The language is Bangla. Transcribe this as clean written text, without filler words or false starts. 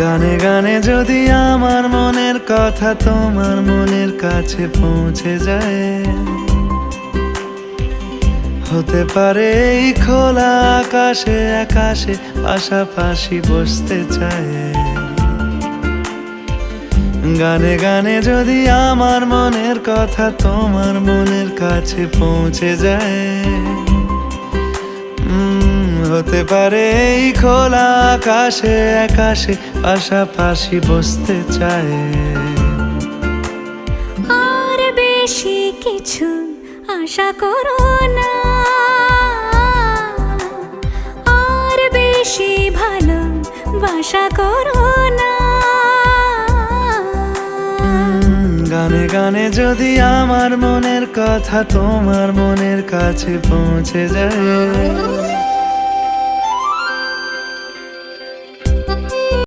গানে গানে যদি আমার মনের কথা তোমার মনের কাছে পৌঁছে যায়, হতে পারে এই খোলা আকাশে আকাশে পাশাপাশি বসতে চায়। গানে গানে যদি আমার মনের কথা তোমার মনের কাছে পৌঁছে যায়, হতে পারে এই খোলা আকাশে আকাশে পাশাপাশি বসতে চায়। আর বেশি কিছু আশা করো না, আর বেশি ভালোবাসা করো না। গানে গানে যদি আমার মনের কথা তোমার মনের কাছে পৌঁছে যায়,